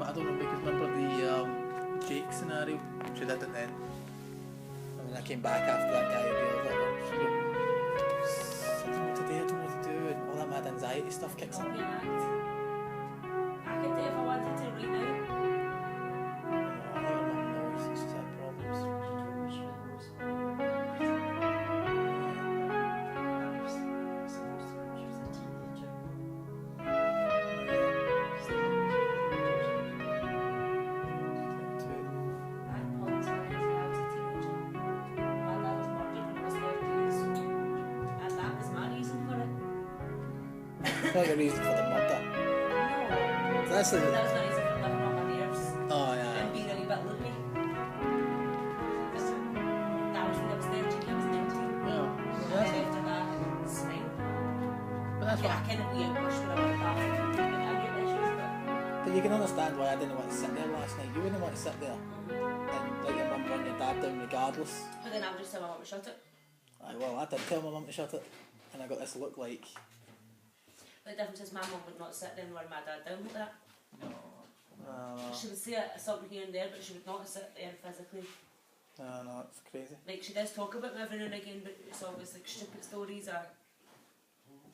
But I don't know, because remember the Jake scenario? She did it then. And then I came back after that guy revealed it. And she went, I don't know what to do, I don't know what to do, and all that mad anxiety stuff kicks in. I could do if I wanted to right now. I think her mum knows that she's had problems. It's not a reason for the murder. So that's the... That was my reason for living on my nerves Oh, yeah. and being a wee bit loopy. That was when I was 13, I was 19. Yeah. And then after that, it's fine. But that's Yeah, I what... kind of re-outbush when I went back. I get issues, But you can understand why I didn't want to sit there last night. You wouldn't want to sit there and let your mum run your dad down regardless. but then I would just tell my mum to shut it. Aye, well, I did tell my mum to shut it. And I got this look like... The difference is my mum would not sit there and run my dad down like that. No. She would say something here and there, but she would not sit there physically. No, it's crazy. Like, she does talk about me every now and again, but it's always like stupid stories or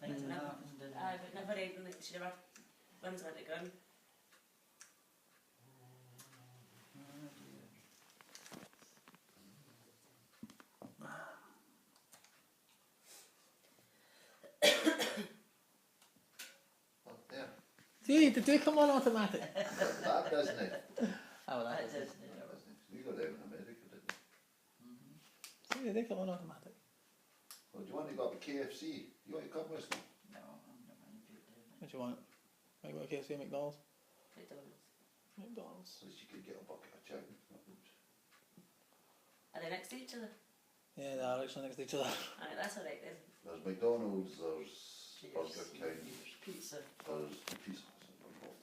things like that. But never anything like she never runs her at the ground. See, did they come on automatic? That doesn't it? Oh, well, that That is is it. it. That wasn't it. You got them in America, didn't you? See, did they come on automatic? Well, do you want to go up to KFC? You want to come with me? What do you want? Want to go to KFC or McDonald's? McDonald's. McDonald's. So you could get a bucket of chicken. Are they next to each other? Yeah, they are actually next to each other. Alright, that's alright then. There's McDonald's, there's Burger King, Pizza. there's Pizza.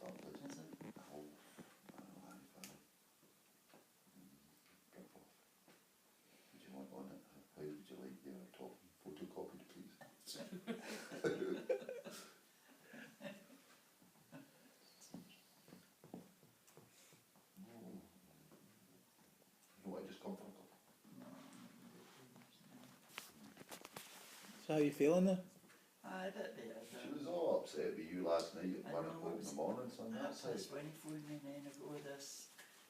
Oh, would you want on it? How would you like your top photocopied, please? No, I just come for a couple. So how are you feeling then? She was all upset with you last night at 1 o'clock in the morning, son. That's how. That's when he phoned me then ago this,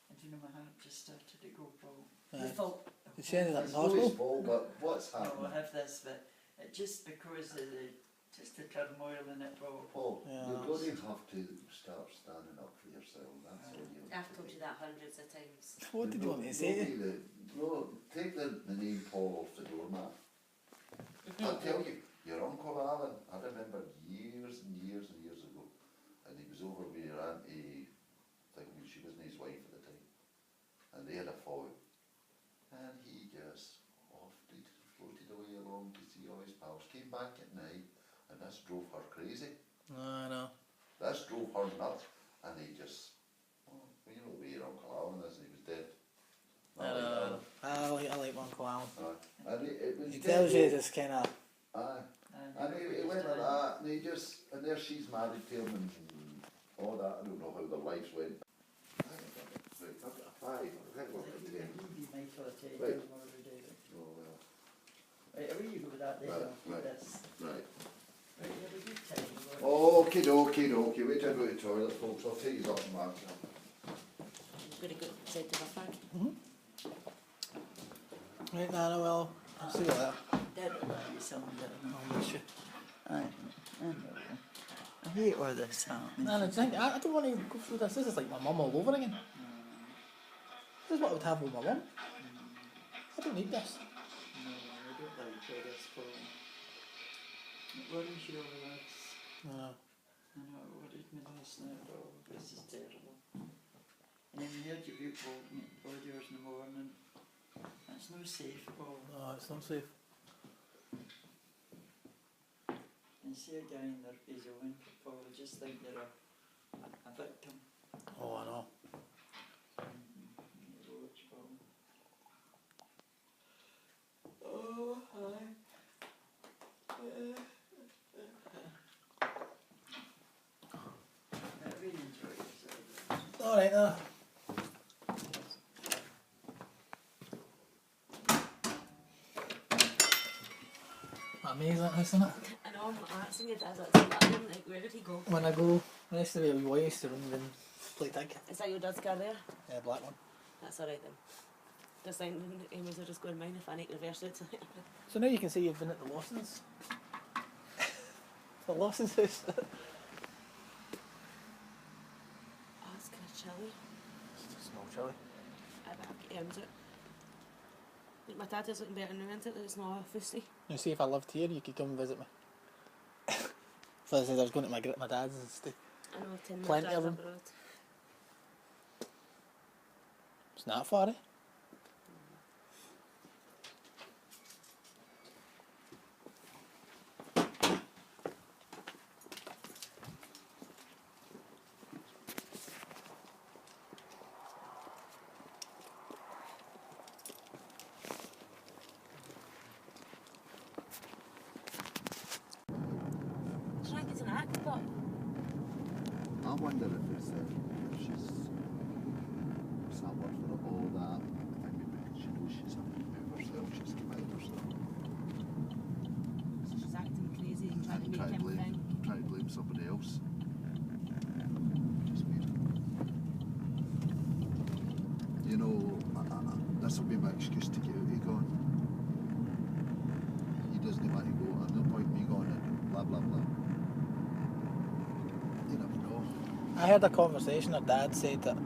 and you know my heart just started to go full. The fault. Did she ended up in It's not his hospital? fault, but what's No, I happening? have this, but it just because of the turmoil in it all. Paul, Yeah. you're going to have to start standing up for yourself. That's all you I've told you that hundreds of times. What did you want me to say? No, take the name Paul off the doormat. I'll tell you, your Uncle Alan, I remember years and years and years ago, and he was over with your auntie, she wasn't his wife at the time, and they had a fall, and he just floated away along to see all his pals, came back at night, and this drove her crazy. I know. This drove her nuts, and he just, well, you know the way your Uncle Alan is, and he was dead. I like Uncle Alan. And it was He dead tells you though. this kind of... Aye. And he went like that, and he just, and there she's married to him and all that. I don't know how their lives went. Right, I've got a 5, I think we're at 10. Maybe Michael will tell you Right. tomorrow, David. Oh well. Right, away you go with that then, Right, I'll keep right. this. Right. Right, you have a good time. Okie dokie. Wait till I go to the toilet, folks. I'll take you up and mark you. I'm going to go outside to my bag. Right, Nana, well, I'll see you later. Dad will let you something down. I'll miss you. Aye, I know. I hate all this happening. Nana, I don't want to go through this. This is like my mum all over again. This is what I would have with my mum. I don't need this. No, I don't like all this for it worries you over this. No. I know it worried me last night, oh, this is terrible. And then you heard your people blood yours in the morning. That's no safe, Paul. No, it's not safe. And see a guy in his own, Paul, just think they're a victim. Oh, I know. Watch, Paul. Oh, hi. I really enjoy this. Alright, amazing, isn't it? I know, I'm not asking you, Dad, that's Latin, like, where did he go? When I go, when I used to be a wee boy, I used to run and play tag. Is that your dad's car there? Yeah, black one. That's alright then. Just thinking, Amy's are just going mine if I need to reverse it. So now you can see you've been at the Lawson's. The Lawson's house. Oh, it's kind of chilly. It's small chilly. I bet I've got arms out. Like, my dad is looking better now, isn't it? That it's not a fussy. You see, if I lived here, you could come and visit me. So I said I was going to my dad's and stay. I know, 10 minute Plenty drive of up them. the road. It's not far, eh? Do you think it's an actor? I wonder if it's if she's somewhat for all that. Maybe because she knows she's having to move herself, she's come out herself. She's acting crazy and trying to And make him think. try to blame somebody else. Just weird. You know, this will be my excuse to get out of going. He doesn't want to go, there's no point in me going and blah blah blah. You never know. I heard a conversation her dad said that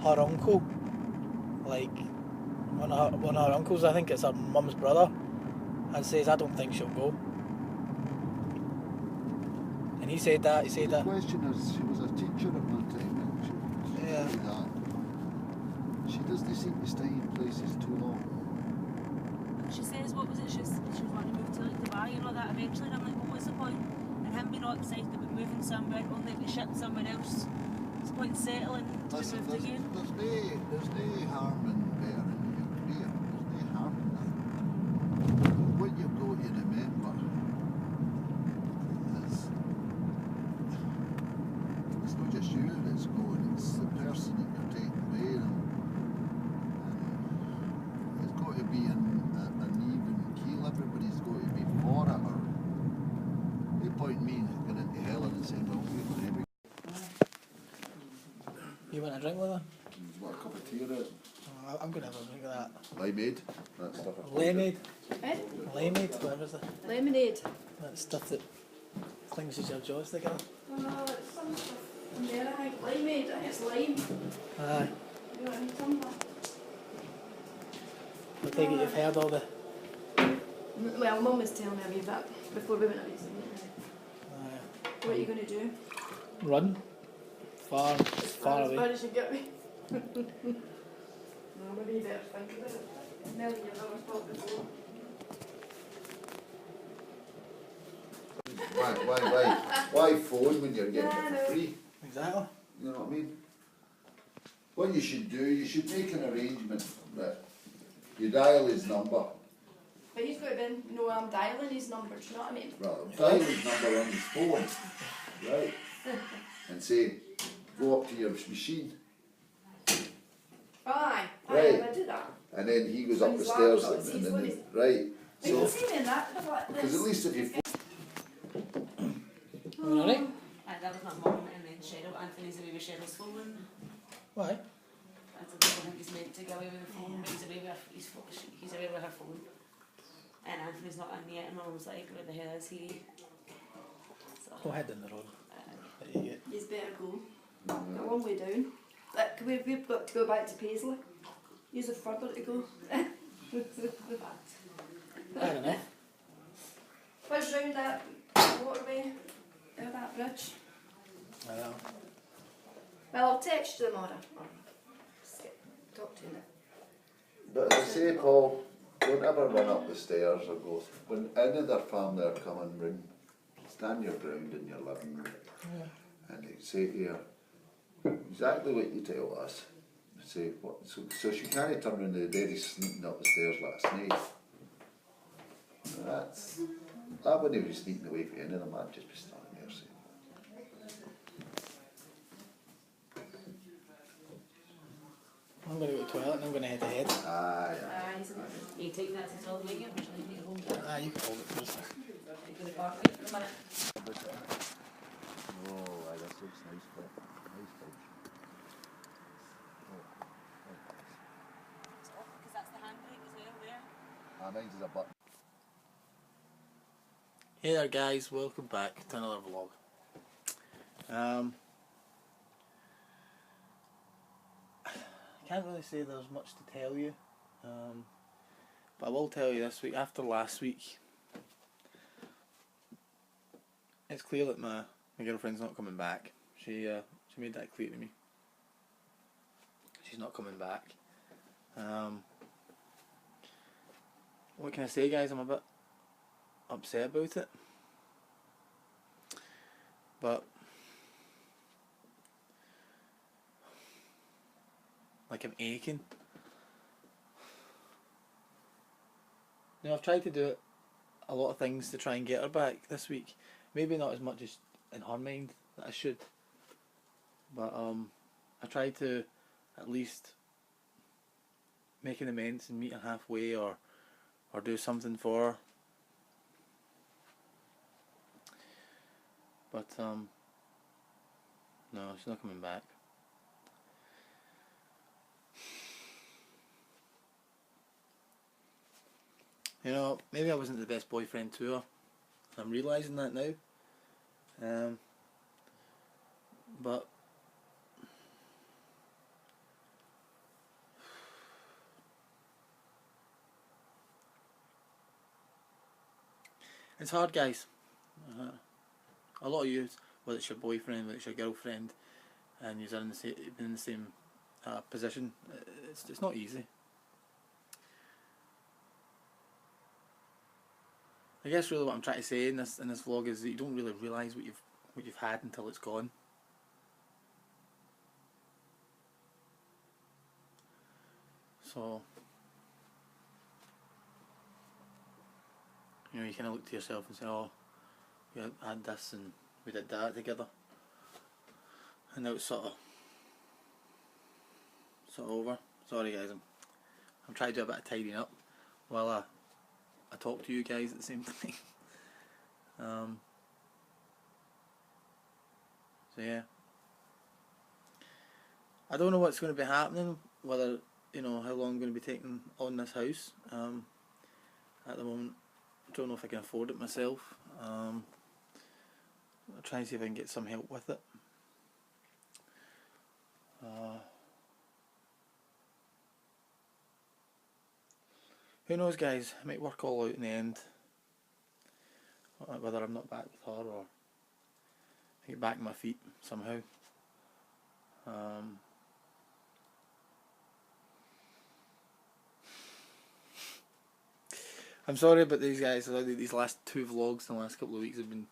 her uncle, like one of her uncles, I think it's her mum's brother, and says I don't think she'll go. And he said that. The question is, she was a teacher at one time, and she Yeah. told me that. She doesn't seem to stay in places too long. She says, what was it, she was wanting to move to like Dubai and all that eventually, and I'm like, well, what's the point? And him being all excited about moving somewhere, only to be shipped somewhere else. What's the point in settling to Listen, move again? there's no harm in bettering your career. There's no harm in that. What you've got to remember is it's not just you that's going, it's the person that you're taking away, and it's got to be an even keel. Everybody's got to be for it, or no point in me going into hell and saying, well, we're going to You want a drink with her? want a cup of tea or it? Oh, I'm going to have a drink of that. Limeade, that stuff. Lemonade. Eh? Lemonade, whatever's it. Lemonade. That stuff that clinches your jaws together. Oh, it's some stuff in there, I think. Limeade, I think it's lime. Aye. You want to some that? I take it you've heard all the... Well, Mum was telling me a wee bit before we went away. Aye. What are you going to do? Run. Far As away. far as you get me. No, maybe you better think about it. Melly, you've never thought before. Why phone when you're getting Yeah, I it know. for free? Exactly. You know what I mean? What you should do, you should make an arrangement that you dial his number. But he's got to be, you know, I'm dialing his number, do you know what I mean? Well, dial his number on his phone, right? And say, go up to your machine. Aye, Right. I did that. And then he goes up On the his stairs laptop, and see, then, what is- right. But you So, can see me in that, because at least if you Alright. That was my mum, and then Cheryl, Anthony's away with Cheryl's phone. Why? I don't think he's meant to go away with the phone, but he's away with he's away with her phone. And Anthony's not in yet, and my mum's like, where the hell is he? So, Go ahead down the road. There you get. He's better go. A long way down. Like, we've got to go back to Paisley. Use a further to go. Fair enough. What's round that waterway? Out that bridge? I know. Well, I'll text you tomorrow. Or talk to you now. But as I say, Paul, don't ever run up the stairs or go. When any other family are coming round, stand your ground in your living room and they say to you exactly what you tell us. Say what? So she can't turn around the bed, he's sneaking up the stairs like a snake. That wouldn't be sneaking away from any of them. I'd just be standing there saying. I'm going to head ahead. Aye, Are you taking that to tell the meeting, or should I take it home? Ah, you can hold it, please. Are you going to park it for a minute? Oh, aye, this looks nice, but nice house. Because that's the handbrake as well there. Ah, mine's is a button. Hey there guys, welcome back to another vlog. I can't really say there's much to tell you, but I will tell you this week, after last week, it's clear that my girlfriend's not coming back. She made that clear to me. She's not coming back. What can I say, guys? I'm a bit upset about it, but like I'm aching. You know, I've tried to do a lot of things to try and get her back this week. Maybe not as much as in her mind that I should, but I tried to at least make an amends and meet her halfway, or do something for her. But no, she's not coming back. You know, maybe I wasn't the best boyfriend to her. I'm realising that now. But it's hard, guys. A lot of you, whether it's your boyfriend, whether it's your girlfriend, and you're in the same position, it's not easy. I guess really what I'm trying to say in this vlog is that you don't really realise what you've had until it's gone. So you know, you kind of look to yourself and say, oh, we had this and we did that together, and now it's sort of over. Sorry guys, I'm trying to do a bit of tidying up while I talk to you guys at the same time. So yeah, I don't know what's going to be happening, whether, you know, how long I'm going to be taking on this house. At the moment, I don't know if I can afford it myself. I'll try and see if I can get some help with it. Who knows, guys? It might work all out in the end. Whether I'm not back with her, or I get back on my feet somehow. I'm sorry about these guys. These last two vlogs in the last couple of weeks have been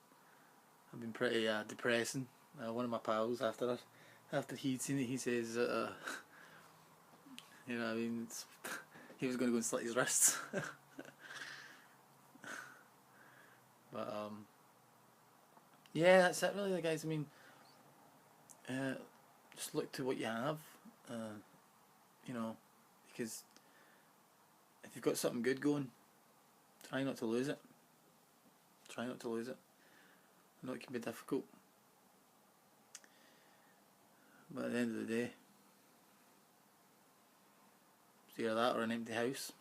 pretty depressing. One of my pals, after he'd seen it, he says, you know, I mean, he was going to go and slit his wrists. But yeah, that's it really, guys. I mean, just look to what you have, you know, because if you've got something good going, try not to lose it. Try not to lose it. I know it can be difficult, but at the end of the day, it's either that or an empty house.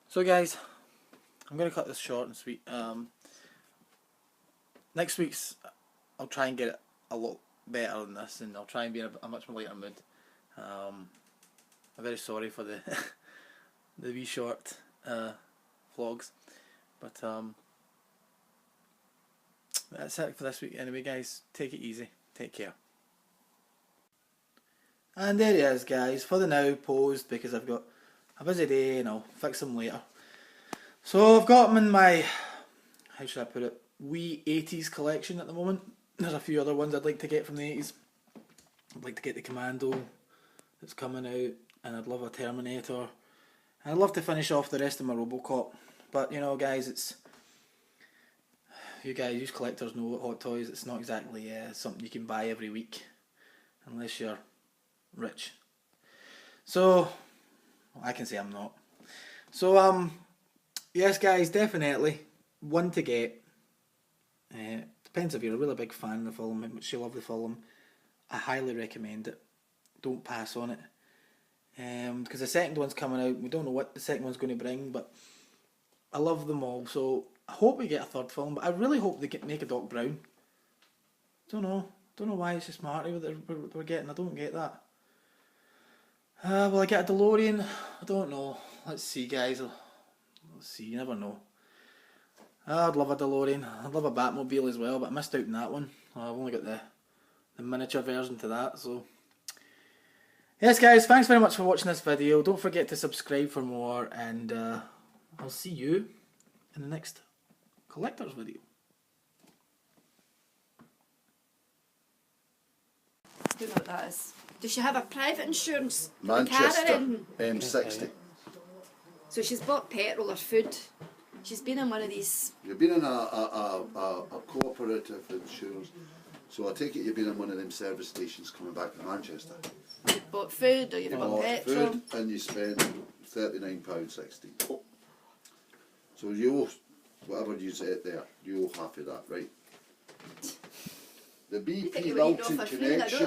So guys, I'm going to cut this short and sweet. Next week's, I'll try and get it a lot better than this, and I'll try and be in a much more lighter mood. I'm very sorry for the the wee short vlogs, but that's it for this week anyway, guys. Take it easy, take care. And there he is, guys, for the now, paused because I've got a busy day and I'll fix them later. So I've got them in my, how should I put it, wee 80s collection at the moment. There's a few other ones I'd like to get from the 80s. I'd like to get the Commando that's coming out, and I'd love a Terminator. And I'd love to finish off the rest of my Robocop. But you know, guys, it's, you guys, you collectors know what Hot Toys, it's not exactly something you can buy every week, unless you're rich. So, I can say I'm not. So, yes guys, definitely one to get. Depends if you're a really big fan of the film, how much you love the film. I highly recommend it. Don't pass on it. Because the second one's coming out. We don't know what the second one's going to bring, but I love them all. So I hope we get a third film, but I really hope they make a Doc Brown. Don't know why it's just Marty we're getting. I don't get that. Will I get a DeLorean? I don't know. Let's see, guys. Let's see. You never know. I'd love a DeLorean. I'd love a Batmobile as well, but I missed out on that one. I've only got the miniature version to that. So yes, guys. Thanks very much for watching this video. Don't forget to subscribe for more, and I'll see you in the next collector's video. I don't know what that is. Does she have a private insurance? Manchester, M60. So she's bought petrol or food. She's been in one of these. You've been in a cooperative insurance, so I take it you've been in one of them service stations coming back from Manchester. You've bought food or you've bought petrol. Food and you spend £39.60. So you, whatever you set there, you owe half of that, right? The BP Milton connection,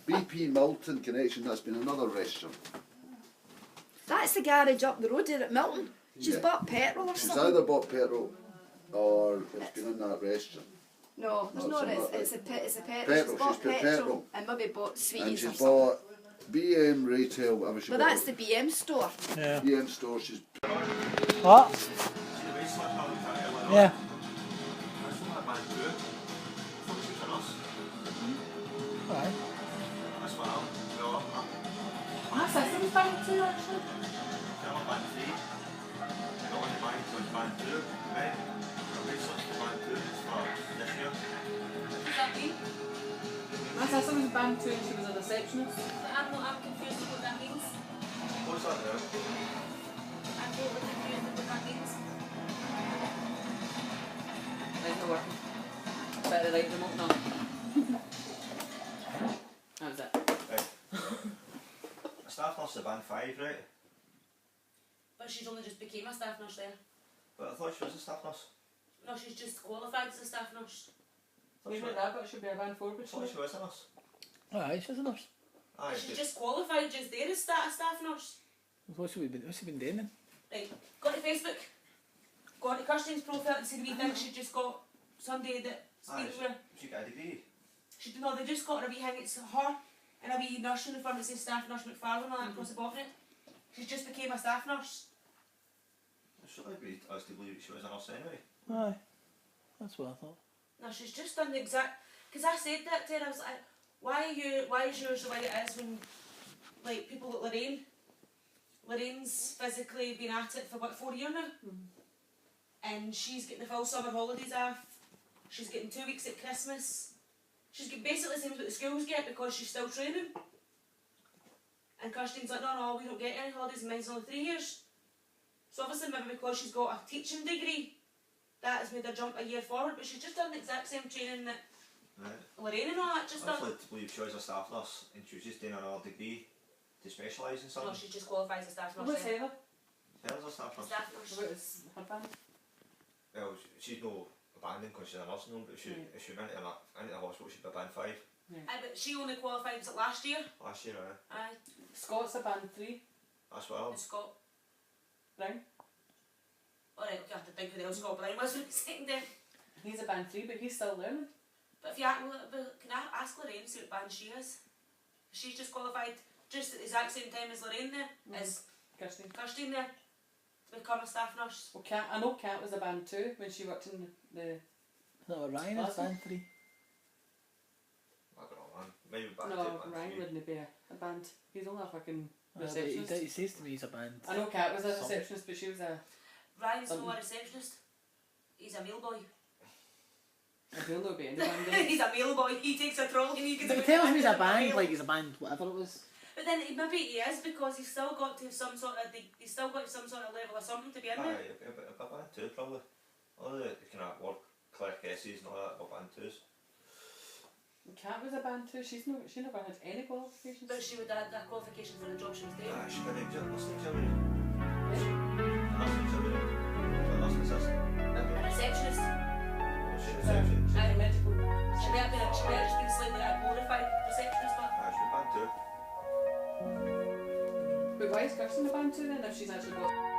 BP Milton connection, that's been another restaurant. That's the garage up the road here at Milton. She's bought petrol or She's something. either bought petrol or it's been in that restaurant. No, there's no. It's a petrol. Petrol, She's bought she's put petrol, petrol. and maybe bought And sweeties or she's something. bought BM retail, whatever she But bought. that's the BM store. Yeah. BM store, she's... What? Yeah. Alright. My sister's band too, actually. Does that mean? My sister was band 2 and she was a receptionist. I'm confused with what that means. What's that now? I'm totally confused with what that means. Right, not working. Better right remote now. How's that? Right. A staff nurse at band 5, right? But she's only just became a staff nurse there. But I thought she was a staff nurse. No, she's just qualified as a staff nurse. Leave it that, but it should be a band 4, but I thought she was a nurse. Alright, she's a nurse. Aye, She's just qualified just there as a staff nurse. What's she been doing then? Right, go to Facebook, go to Kirsten's profile and see the wee thing she just got somebody that speaks with her. she got a degree. She no, they just got her a wee thing, it's her and a wee nurse uniform that says staff nurse McFarlane and all that across the bottom of it. She just became a staff nurse. Should I be us to believe she was a nurse anyway? Aye. That's what I thought. No, she's just done the exact. Because I said that to her, I was like, why is yours the way it is when, like, people like Lorraine's physically been at it for what, 4 years now? And she's getting the full summer holidays off. She's getting 2 weeks at Christmas. She's getting basically the same as what the schools get because she's still training. And Kirsten's like, no, we don't get any holidays, and mine's only 3 years. So obviously maybe because she's got a teaching degree, that has made her jump a year forward, but she's just done the exact same training that Lorraine and all that just I done. was led to believe she was a staff nurse and she was just doing another degree to specialise in No, something. she just qualifies as staff nurse. What's then. Heather? Heather's a staff nurse. Staff nurse. What is her band? Well, she's no abandoned because she's a nursing home, but if she went into the hospital, she'd be band 5 Aye, but she only qualified, was it last year? last year, Aye, Scott's a band 3. That's well. and Scott. Brown. Alright, okay, I have to think who the hell Scott Brown was for a second there. He's a band 3, but he's still learning. But if you can I ask Lorraine see what band she is? She's just qualified just at the exact same time as Lorraine there, as Kirsten there, to become a staff nurse. Well, Kat, I know Kat was a band 2 when she worked in the... No, Ryan is band 3. I don't know, man. Maybe band 2, No, band Ryan 3. wouldn't be a band. He's only a fucking He receptionist. says to me he's a band. I know Kat was a receptionist, but she was a... Ryan's not a receptionist, he's a mail boy. I don't know about any band. then. He's a mail boy, he takes a trolley and he can But he tells me he's a band, like he's a band, whatever it was. But then maybe he is because he's still got to have some sort of level of something to be in there. Aye, a band 2 probably. All the kind of work, clerkesses and all that, but band 2s. Kat was a band too. She never had any qualifications. But she would have that qualification for the job she was doing. She got a nursing examiner. A nursing examiner. A nursing assistant. A receptionist. She was reception. She had a medical. She may have just been slightly a glorified receptionist, but She was band too. But why is Kirsten a band too then if she's actually got